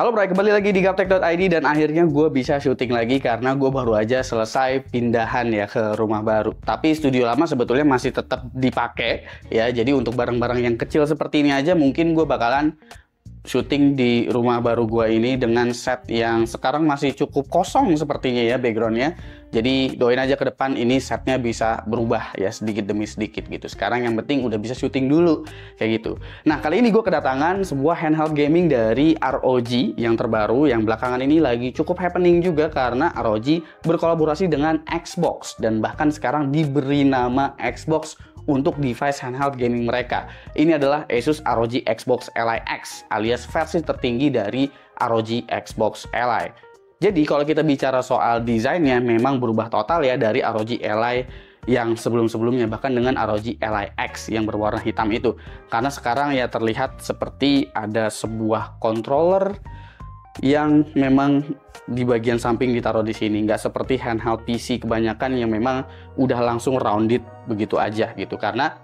Halo Bray, kembali lagi di Gaptek.id dan akhirnya gue bisa syuting lagi karena gue baru aja selesai pindahan ya ke rumah baru. Tapi studio lama sebetulnya masih tetap dipakai ya. Jadi untuk barang-barang yang kecil seperti ini aja mungkin gue bakalan syuting di rumah baru gue ini dengan set yang sekarang masih cukup kosong sepertinya ya backgroundnya. Jadi doain aja ke depan ini setnya bisa berubah ya sedikit demi sedikit gitu. Sekarang yang penting udah bisa syuting dulu kayak gitu. Nah kali ini gue kedatangan sebuah handheld gaming dari ROG yang terbaru yang belakangan ini lagi cukup happening juga karena ROG berkolaborasi dengan Xbox dan bahkan sekarang diberi nama Xbox untuk device handheld gaming mereka. Ini adalah Asus ROG Xbox Ally X alias versi tertinggi dari ROG Xbox Ally. Jadi kalau kita bicara soal desainnya memang berubah total ya dari ROG Ally yang sebelum-sebelumnya, bahkan dengan ROG Ally X yang berwarna hitam itu. Karena sekarang ya terlihat seperti ada sebuah controller yang memang di bagian samping ditaruh di sini, nggak seperti handheld PC kebanyakan yang memang udah langsung rounded begitu aja gitu. Karena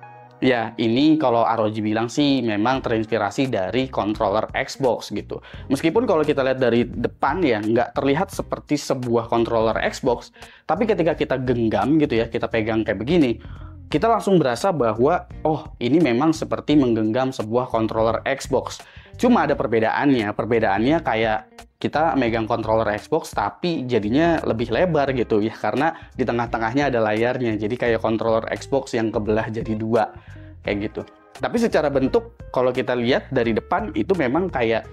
ya ini kalau ROG bilang sih memang terinspirasi dari controller Xbox gitu. Meskipun kalau kita lihat dari depan ya nggak terlihat seperti sebuah controller Xbox, tapi ketika kita genggam gitu ya, kita pegang kayak begini, kita langsung berasa bahwa oh ini memang seperti menggenggam sebuah controller Xbox. Cuma ada perbedaannya kayak kita megang controller Xbox tapi jadinya lebih lebar gitu ya, karena di tengah-tengahnya ada layarnya, jadi kayak controller Xbox yang kebelah jadi dua kayak gitu. Tapi secara bentuk kalau kita lihat dari depan itu memang kayak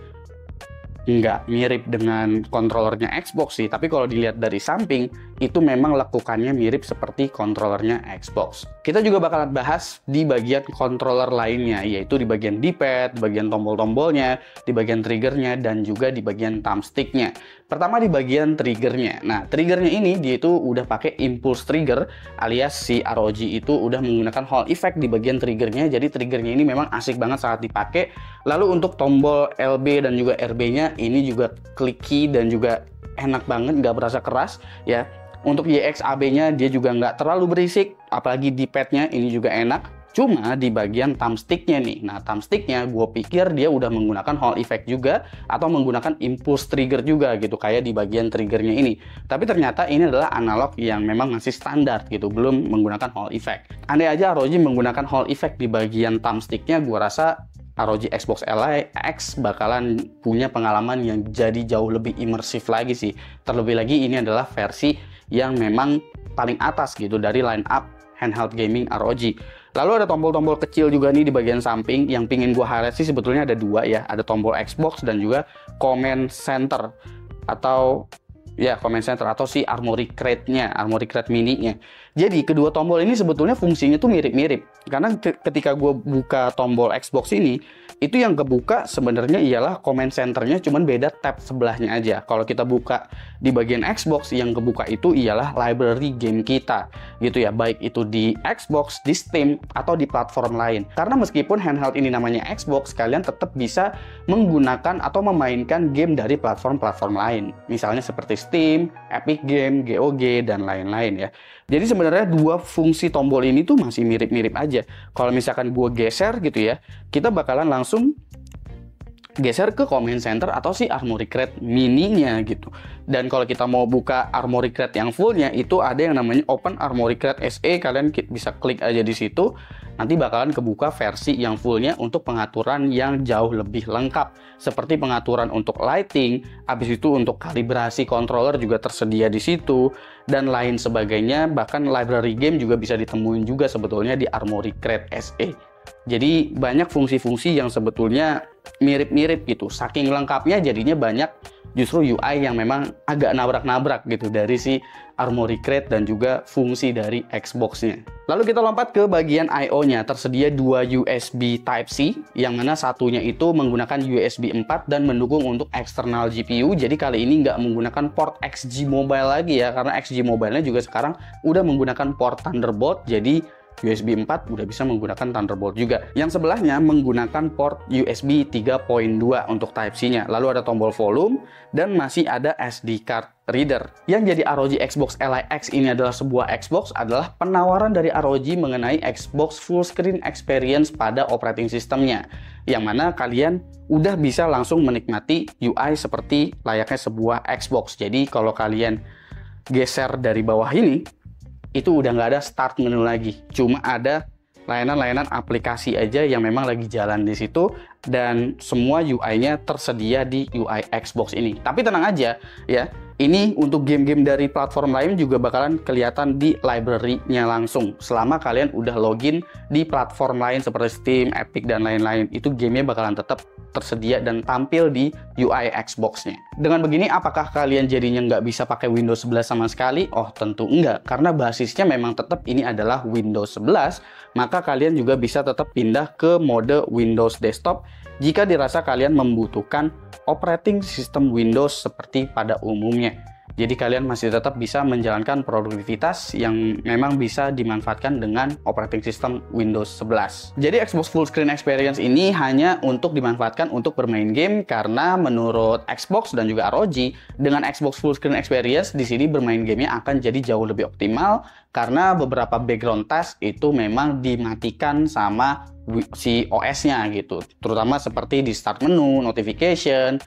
nggak mirip dengan kontrolernya Xbox sih, tapi kalau dilihat dari samping itu memang lekukannya mirip seperti kontrolernya Xbox. Kita juga bakalan bahas di bagian controller lainnya, yaitu di bagian D-pad, bagian tombol-tombolnya, di bagian triggernya, dan juga di bagian thumbsticknya. Pertama di bagian triggernya. Nah, triggernya ini dia itu udah pakai impulse trigger, alias si ROG itu udah menggunakan Hall effect di bagian triggernya. Jadi triggernya ini memang asik banget saat dipakai. Lalu untuk tombol LB dan juga RB-nya ini juga clicky dan juga enak banget, nggak berasa keras ya. Untuk YXAB-nya dia juga nggak terlalu berisik, apalagi di pad-nya ini juga enak. Cuma di bagian thumbstick-nya nih, nah thumbstick-nya gue pikir dia udah menggunakan Hall effect juga atau menggunakan impulse trigger juga gitu, kayak di bagian triggernya ini. Tapi ternyata ini adalah analog yang memang masih standar gitu, belum menggunakan Hall effect. Andai aja ROG menggunakan Hall effect di bagian thumbstick-nya, gue rasa ROG Xbox Ally X bakalan punya pengalaman yang jadi jauh lebih imersif lagi sih. Terlebih lagi ini adalah versi yang memang paling atas gitu dari line up handheld gaming ROG. Lalu ada tombol-tombol kecil juga nih di bagian samping. Yang pingin gue highlight sih sebetulnya ada dua ya. Ada tombol Xbox dan juga command center atau ya command center atau si Armoury Crate-nya, Armoury Crate mini-nya. Jadi kedua tombol ini sebetulnya fungsinya tuh mirip-mirip. Karena ketika gue buka tombol Xbox ini, itu yang kebuka sebenarnya ialah command centernya, cuman beda tab sebelahnya aja. Kalau kita buka di bagian Xbox, yang kebuka itu ialah library game kita gitu ya, baik itu di Xbox, di Steam, atau di platform lain. Karena meskipun handheld ini namanya Xbox, kalian tetap bisa menggunakan atau memainkan game dari platform-platform lain. Misalnya seperti Steam, Epic Game, GOG, dan lain-lain ya. Jadi sebenarnya dua fungsi tombol ini tuh masih mirip-mirip aja. Kalau misalkan gue geser gitu ya, kita bakalan langsung geser ke command center atau si Armoury Crate mini-nya gitu. Dan kalau kita mau buka Armoury Crate yang fullnya, itu ada yang namanya Open Armoury Crate SE. Kalian bisa klik aja di situ. Nanti bakalan kebuka versi yang fullnya untuk pengaturan yang jauh lebih lengkap. Seperti pengaturan untuk lighting, habis itu untuk kalibrasi controller juga tersedia di situ, dan lain sebagainya. Bahkan library game juga bisa ditemuin juga sebetulnya di Armoury Crate SE. Jadi banyak fungsi-fungsi yang sebetulnya mirip-mirip gitu. Saking lengkapnya jadinya banyak justru UI yang memang agak nabrak-nabrak gitu dari si Armoury Crate dan juga fungsi dari Xbox-nya. Lalu kita lompat ke bagian I/O-nya. Tersedia dua USB Type-C, yang mana satunya itu menggunakan USB 4 dan mendukung untuk eksternal GPU. Jadi kali ini nggak menggunakan port XG Mobile lagi ya, karena XG Mobile-nya juga sekarang udah menggunakan port Thunderbolt. Jadi USB 4 udah bisa menggunakan Thunderbolt juga. Yang sebelahnya menggunakan port USB 3.2 untuk Type-C-nya. Lalu ada tombol volume dan masih ada SD card reader. Yang jadi ROG Xbox Ally X ini adalah sebuah Xbox adalah penawaran dari ROG mengenai Xbox Full Screen Experience pada operating systemnya. Yang mana kalian udah bisa langsung menikmati UI seperti layaknya sebuah Xbox. Jadi kalau kalian geser dari bawah ini, itu udah nggak ada start menu lagi, cuma ada layanan-layanan aplikasi aja yang memang lagi jalan di situ, dan semua UI-nya tersedia di UI Xbox ini. Tapi tenang aja ya, ini untuk game-game dari platform lain juga bakalan kelihatan di library-nya langsung. Selama kalian udah login di platform lain seperti Steam, Epic, dan lain-lain, itu gamenya bakalan tetap tersedia dan tampil di UI Xbox-nya. Dengan begini, apakah kalian jadinya nggak bisa pakai Windows 11 sama sekali? Oh, tentu enggak. Karena basisnya memang tetap ini adalah Windows 11, maka kalian juga bisa tetap pindah ke mode Windows Desktop jika dirasa kalian membutuhkan operating system Windows seperti pada umumnya. Jadi kalian masih tetap bisa menjalankan produktivitas yang memang bisa dimanfaatkan dengan operating system Windows 11. Jadi Xbox Full Screen Experience ini hanya untuk dimanfaatkan untuk bermain game, karena menurut Xbox dan juga ROG, dengan Xbox Full Screen Experience di sini bermain gamenya akan jadi jauh lebih optimal, karena beberapa background task itu memang dimatikan sama si OS-nya gitu. Terutama seperti di start menu, notification.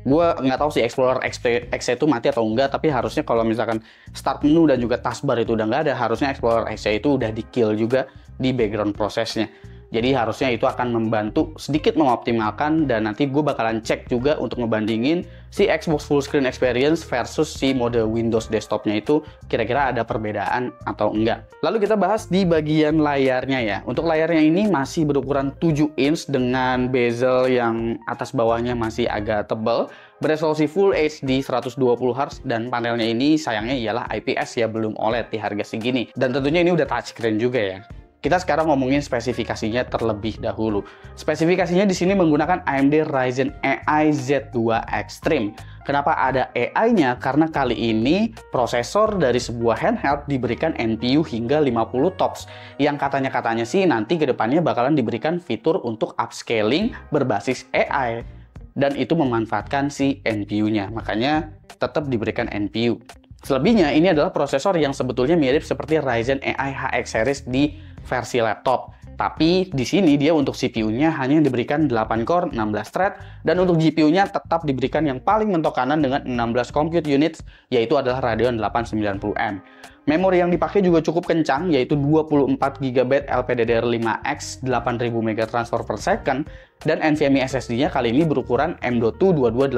Gue nggak tahu sih Explorer X itu mati atau enggak, tapi harusnya kalau misalkan start menu dan juga taskbar itu udah nggak ada, harusnya Explorer X itu udah di kill juga di background prosesnya. Jadi harusnya itu akan membantu sedikit mengoptimalkan, dan nanti gue bakalan cek juga untuk ngebandingin si Xbox Full Screen Experience versus si mode Windows Desktopnya itu kira-kira ada perbedaan atau enggak. Lalu kita bahas di bagian layarnya ya. Untuk layarnya ini masih berukuran 7 inch dengan bezel yang atas bawahnya masih agak tebal, beresolusi Full HD 120Hz, dan panelnya ini sayangnya ialah IPS ya, belum OLED di harga segini. Dan tentunya ini udah touchscreen juga ya. Kita sekarang ngomongin spesifikasinya terlebih dahulu. Spesifikasinya di sini menggunakan AMD Ryzen AI Z2 Extreme. Kenapa ada AI-nya? Karena kali ini prosesor dari sebuah handheld diberikan NPU hingga 50 TOPS. Yang katanya sih nanti kedepannya bakalan diberikan fitur untuk upscaling berbasis AI. Dan itu memanfaatkan si NPU-nya. Makanya tetap diberikan NPU. Selebihnya ini adalah prosesor yang sebetulnya mirip seperti Ryzen AI HX Series di versi laptop. Tapi di sini dia untuk CPU-nya hanya diberikan 8 core, 16 thread, dan untuk GPU-nya tetap diberikan yang paling mentok kanan dengan 16 compute units, yaitu adalah Radeon 890M. Memori yang dipakai juga cukup kencang, yaitu 24GB LPDDR5X 8000 MB transfer per second, dan NVMe SSD-nya kali ini berukuran M.2 2280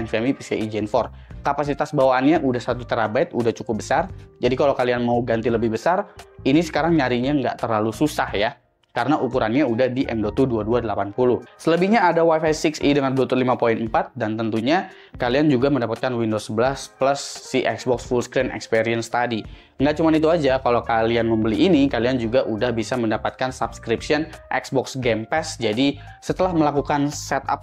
NVMe PCIe Gen 4. Kapasitas bawaannya udah 1TB, udah cukup besar. Jadi kalau kalian mau ganti lebih besar, ini sekarang nyarinya nggak terlalu susah ya, karena ukurannya udah di M.2 2280. Selebihnya ada Wi-Fi 6E dengan Bluetooth 5.4, dan tentunya kalian juga mendapatkan Windows 11 plus si Xbox Full Screen Experience tadi. Nggak cuma itu aja, kalau kalian membeli ini, kalian juga udah bisa mendapatkan subscription Xbox Game Pass. Jadi setelah melakukan setup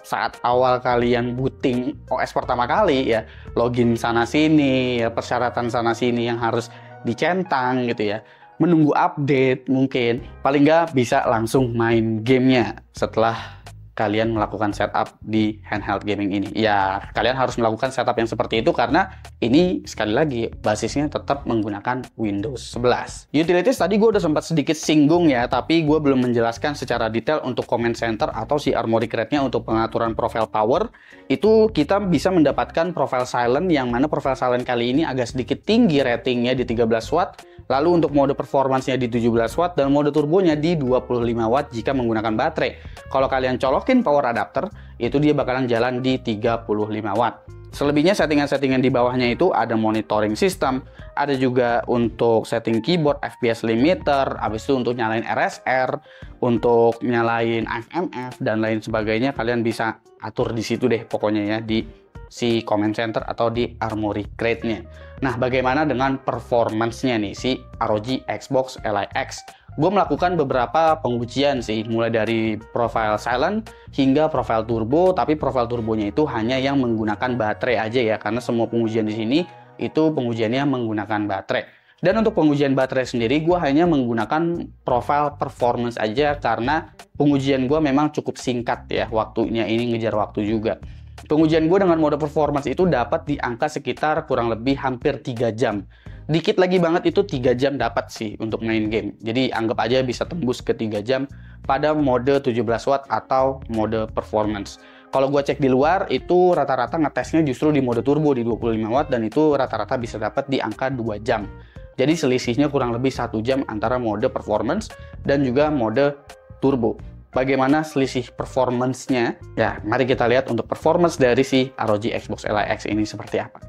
saat awal kalian booting OS pertama kali ya, login sana-sini, ya, persyaratan sana-sini yang harus dicentang gitu ya, menunggu update mungkin, paling nggak bisa langsung main gamenya setelah kalian melakukan setup di handheld gaming ini. Ya, kalian harus melakukan setup yang seperti itu karena ini sekali lagi basisnya tetap menggunakan Windows 11. Utilities tadi gue udah sempat sedikit singgung ya, tapi gue belum menjelaskan secara detail untuk command center atau si Armoury Crate-nya untuk pengaturan profile power. Itu kita bisa mendapatkan profile silent, yang mana profile silent kali ini agak sedikit tinggi ratingnya di 13 watt. Lalu untuk mode performance-nya di 17 watt dan mode turbonya di 25 watt jika menggunakan baterai. Kalau kalian colokin power adapter, itu dia bakalan jalan di 35 watt. Selebihnya settingan-settingan di bawahnya itu ada monitoring system, ada juga untuk setting keyboard, FPS limiter, habis itu untuk nyalain RSR, untuk nyalain FMF, dan lain sebagainya. Kalian bisa atur di situ deh pokoknya ya, di si command center atau di Armoury Crate-nya. Nah, bagaimana dengan performance-nya nih si ROG Xbox Ally X? Gue melakukan beberapa pengujian sih, mulai dari profile silent hingga profile turbo, tapi profile turbonya itu hanya yang menggunakan baterai aja ya, karena semua pengujian di sini itu pengujiannya menggunakan baterai. Dan untuk pengujian baterai sendiri, gue hanya menggunakan profile performance aja karena pengujian gue memang cukup singkat ya waktunya, ini ngejar waktu juga. Pengujian gue dengan mode performance itu dapat di angka sekitar kurang lebih hampir 3 jam. Dikit lagi banget itu 3 jam dapat sih untuk main game. Jadi anggap aja bisa tembus ke 3 jam pada mode 17 watt atau mode performance. Kalau gue cek di luar, itu rata-rata ngetesnya justru di mode turbo di 25 watt dan itu rata-rata bisa dapat di angka 2 jam. Jadi selisihnya kurang lebih 1 jam antara mode performance dan juga mode turbo. Bagaimana selisih performance-nya? Ya, mari kita lihat untuk performance dari si ROG Xbox Li X ini seperti apa.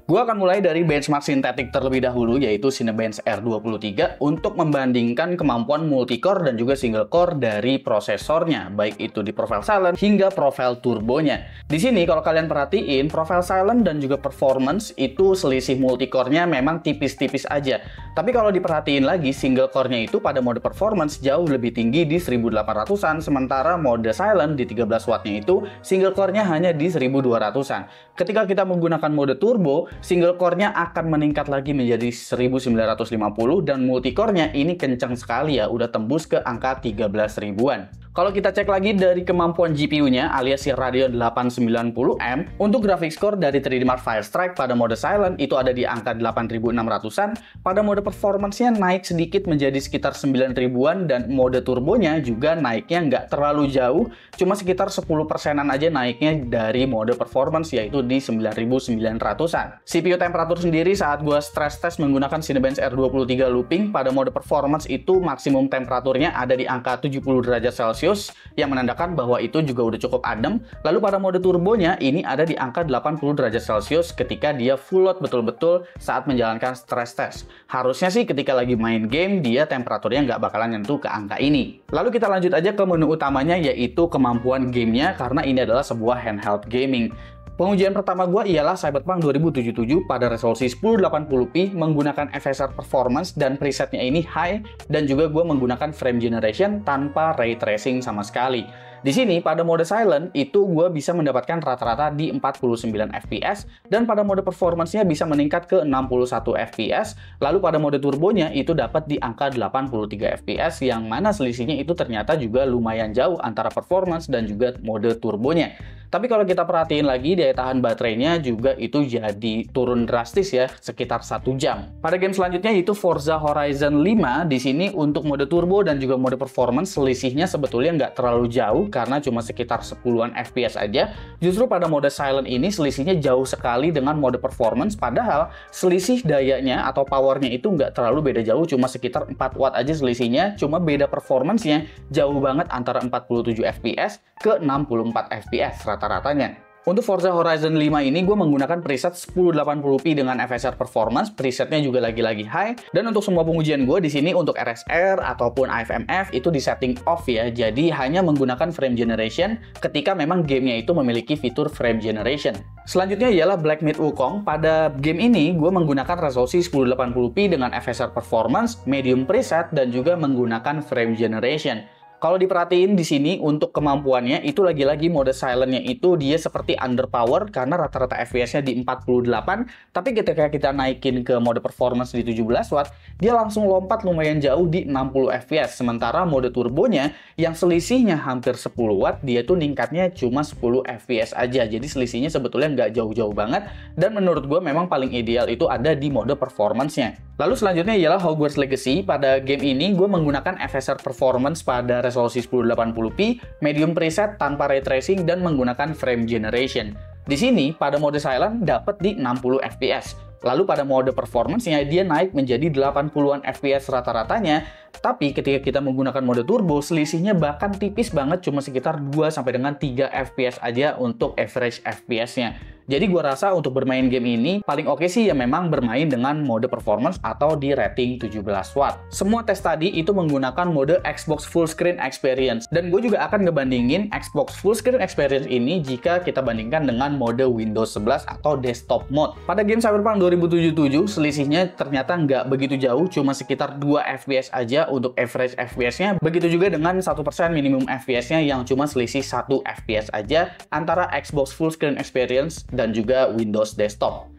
Gua akan mulai dari benchmark sintetik terlebih dahulu, yaitu Cinebench R23 untuk membandingkan kemampuan multicore dan juga single core dari prosesornya, baik itu di profile silent hingga profile turbonya. Di sini kalau kalian perhatiin, profile silent dan juga performance itu selisih multicore-nya memang tipis-tipis aja. Tapi kalau diperhatiin lagi, single core-nya itu pada mode performance jauh lebih tinggi di 1800-an, sementara mode silent di 13 watt-nya itu single core-nya hanya di 1200-an. Ketika kita menggunakan mode turbo, single core-nya akan meningkat lagi menjadi 1950 dan multicore-nya ini kencang sekali ya, udah tembus ke angka 13 ribuan. Kalau kita cek lagi dari kemampuan GPU-nya alias si Radeon 890M, untuk graphics core dari 3D Mark Firestrike pada mode silent itu ada di angka 8600-an, pada mode performance-nya naik sedikit menjadi sekitar 9 ribuan dan mode turbonya juga naiknya nggak terlalu jauh, cuma sekitar 10%-an aja naiknya dari mode performance yaitu di 9900-an. CPU temperatur sendiri saat gua stress test menggunakan Cinebench R23 looping pada mode performance itu maksimum temperaturnya ada di angka 70 derajat Celcius yang menandakan bahwa itu juga udah cukup adem. Lalu pada mode turbonya ini ada di angka 80 derajat Celcius ketika dia full load betul-betul saat menjalankan stress test. Harusnya sih ketika lagi main game dia temperaturnya nggak bakalan nyentuh ke angka ini. Lalu kita lanjut aja ke menu utamanya yaitu kemampuan gamenya karena ini adalah sebuah handheld gaming. Pengujian pertama gue ialah Cyberpunk 2077 pada resolusi 1080p menggunakan FSR performance dan presetnya ini high dan juga gue menggunakan frame generation tanpa ray tracing sama sekali. Di sini pada mode silent itu gue bisa mendapatkan rata-rata di 49 fps dan pada mode performance-nya bisa meningkat ke 61 fps. Lalu pada mode turbonya itu dapat di angka 83 fps yang mana selisihnya itu ternyata juga lumayan jauh antara performance dan juga mode turbonya. Tapi kalau kita perhatiin lagi daya tahan baterainya juga itu jadi turun drastis ya, sekitar 1 jam. Pada game selanjutnya yaitu Forza Horizon 5, di sini untuk mode turbo dan juga mode performance selisihnya sebetulnya nggak terlalu jauh karena cuma sekitar 10-an fps aja. Justru pada mode silent ini selisihnya jauh sekali dengan mode performance, padahal selisih dayanya atau powernya itu nggak terlalu beda jauh, cuma sekitar 4 watt aja selisihnya, cuma beda performance-nya jauh banget antara 47 fps ke 64 fps rata-ratanya. Untuk Forza Horizon 5 ini gue menggunakan preset 1080p dengan FSR performance, presetnya juga lagi-lagi high, dan untuk semua pengujian gue di sini untuk RSR ataupun AFMF itu di setting off ya, jadi hanya menggunakan frame generation ketika memang gamenya itu memiliki fitur frame generation. Selanjutnya ialah Black Myth Wukong. Pada game ini gue menggunakan resolusi 1080p dengan FSR performance, medium preset, dan juga menggunakan frame generation. Kalau diperhatiin di sini untuk kemampuannya itu lagi-lagi mode silentnya itu dia seperti underpower karena rata-rata FPS-nya di 48, tapi ketika kita naikin ke mode performance di 17 watt, dia langsung lompat lumayan jauh di 60 FPS. Sementara mode turbonya yang selisihnya hampir 10 watt, dia tuh ningkatnya cuma 10 FPS aja. Jadi selisihnya sebetulnya nggak jauh-jauh banget dan menurut gue memang paling ideal itu ada di mode performance-nya. Lalu selanjutnya ialah Hogwarts Legacy. Pada game ini gue menggunakan FSR performance pada resolusi 1080p, medium preset tanpa ray tracing dan menggunakan frame generation. Di sini pada mode silent dapat di 60 fps. Lalu pada mode performance-nya dia naik menjadi 80-an fps rata-ratanya. Tapi ketika kita menggunakan mode turbo, selisihnya bahkan tipis banget, cuma sekitar 2 sampai dengan 3 fps aja untuk average fps-nya. Jadi gua rasa untuk bermain game ini paling oke sih ya memang bermain dengan mode performance atau di rating 17 watt. Semua tes tadi itu menggunakan mode Xbox Full Screen Experience. Dan gue juga akan ngebandingin Xbox Full Screen Experience ini jika kita bandingkan dengan mode Windows 11 atau desktop mode. Pada game Cyberpunk 2077 selisihnya ternyata nggak begitu jauh, cuma sekitar 2 fps aja untuk average fps-nya. Begitu juga dengan 1% minimum fps-nya yang cuma selisih 1 fps aja antara Xbox Full Screen Experience dan juga Windows Desktop.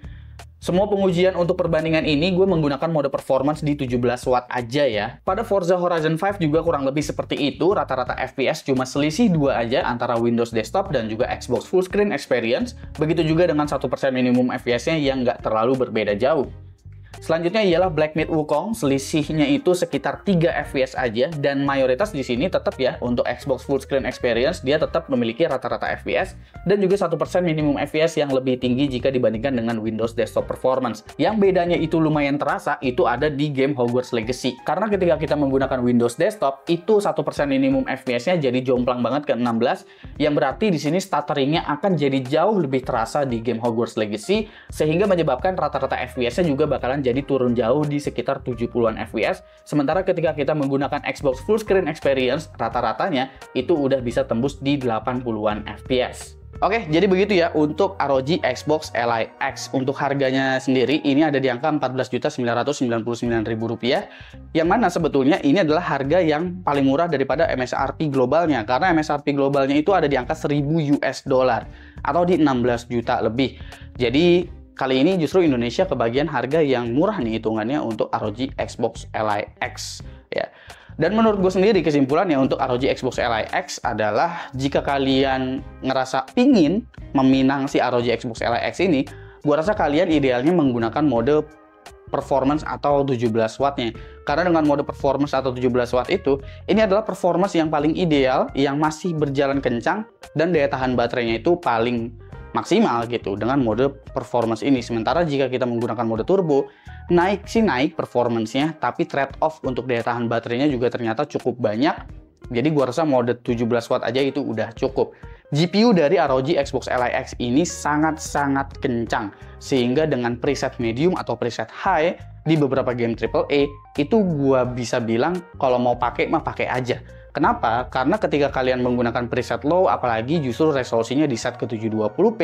Semua pengujian untuk perbandingan ini gue menggunakan mode performance di 17 watt aja ya. Pada Forza Horizon 5 juga kurang lebih seperti itu, rata-rata FPS cuma selisih 2 aja antara Windows Desktop dan juga Xbox Full Screen Experience. Begitu juga dengan 1% minimum FPS-nya yang nggak terlalu berbeda jauh. Selanjutnya ialah Black Myth Wukong, selisihnya itu sekitar 3 FPS aja, dan mayoritas di sini tetap ya, untuk Xbox Full Screen Experience, dia tetap memiliki rata-rata FPS, dan juga 1% minimum FPS yang lebih tinggi jika dibandingkan dengan Windows Desktop Performance. Yang bedanya itu lumayan terasa, itu ada di game Hogwarts Legacy. Karena ketika kita menggunakan Windows Desktop, itu 1% minimum FPS-nya jadi jomplang banget ke 16, yang berarti di sini stutteringnya akan jadi jauh lebih terasa di game Hogwarts Legacy, sehingga menyebabkan rata-rata FPS-nya juga bakalan jadi turun jauh di sekitar 70-an FPS. Sementara ketika kita menggunakan Xbox Full Screen Experience, rata-ratanya itu udah bisa tembus di 80-an FPS. Oke, jadi begitu ya untuk ROG Xbox Li X. Untuk harganya sendiri, ini ada di angka Rp14.999.000, yang mana sebetulnya ini adalah harga yang paling murah daripada MSRP globalnya. Karena MSRP globalnya itu ada di angka 1.000 US dollar, atau di 16 juta lebih. Jadi kali ini justru Indonesia kebagian harga yang murah nih hitungannya untuk ROG Xbox Li X ya. Dan menurut gue sendiri kesimpulannya untuk ROG Xbox Li X adalah jika kalian ngerasa pingin meminang si ROG Xbox Li X ini, gue rasa kalian idealnya menggunakan mode performance atau 17 wattnya. Karena dengan mode performance atau 17 watt itu, ini adalah performance yang paling ideal, yang masih berjalan kencang, dan daya tahan baterainya itu paling maksimal gitu dengan mode performance ini. Sementara jika kita menggunakan mode turbo, naik performance-nya, tapi trade off untuk daya tahan baterainya juga ternyata cukup banyak. Jadi gua rasa mode 17 watt aja itu udah cukup. GPU dari ROG Xbox Li X ini sangat-sangat kencang, sehingga dengan preset medium atau preset high di beberapa game AAA itu gua bisa bilang kalau mau pakai mah pakai aja. Kenapa? Karena ketika kalian menggunakan preset low, apalagi justru resolusinya di set ke 720p,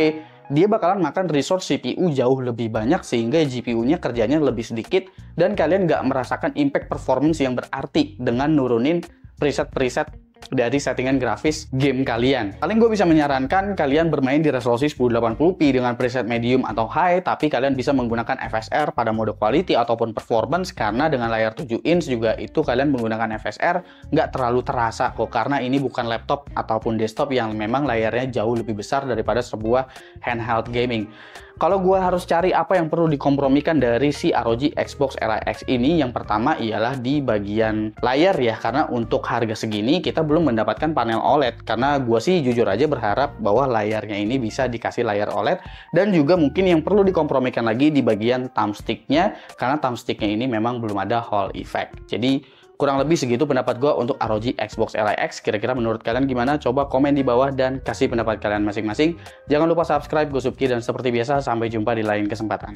dia bakalan makan resource CPU jauh lebih banyak, sehingga GPU-nya kerjanya lebih sedikit, dan kalian nggak merasakan impact performance yang berarti dengan nurunin preset-preset dari settingan grafis game kalian. Paling gue bisa menyarankan kalian bermain di resolusi 1080p dengan preset medium atau high, tapi kalian bisa menggunakan FSR pada mode quality ataupun performance, karena dengan layar 7 inch juga itu kalian menggunakan FSR nggak terlalu terasa kok, karena ini bukan laptop ataupun desktop yang memang layarnya jauh lebih besar daripada sebuah handheld gaming. Kalau gue harus cari apa yang perlu dikompromikan dari si ROG Xbox Li X ini, yang pertama ialah di bagian layar ya, karena untuk harga segini kita belum mendapatkan panel OLED, karena gue sih jujur aja berharap bahwa layarnya ini bisa dikasih layar OLED, dan juga mungkin yang perlu dikompromikan lagi di bagian thumbstick-nya, karena thumbstick-nya ini memang belum ada Hall effect. Jadi kurang lebih segitu pendapat gue untuk ROG Xbox Li X. Kira-kira menurut kalian gimana? Coba komen di bawah dan kasih pendapat kalian masing-masing. Jangan lupa subscribe, gue Subki, dan seperti biasa sampai jumpa di lain kesempatan.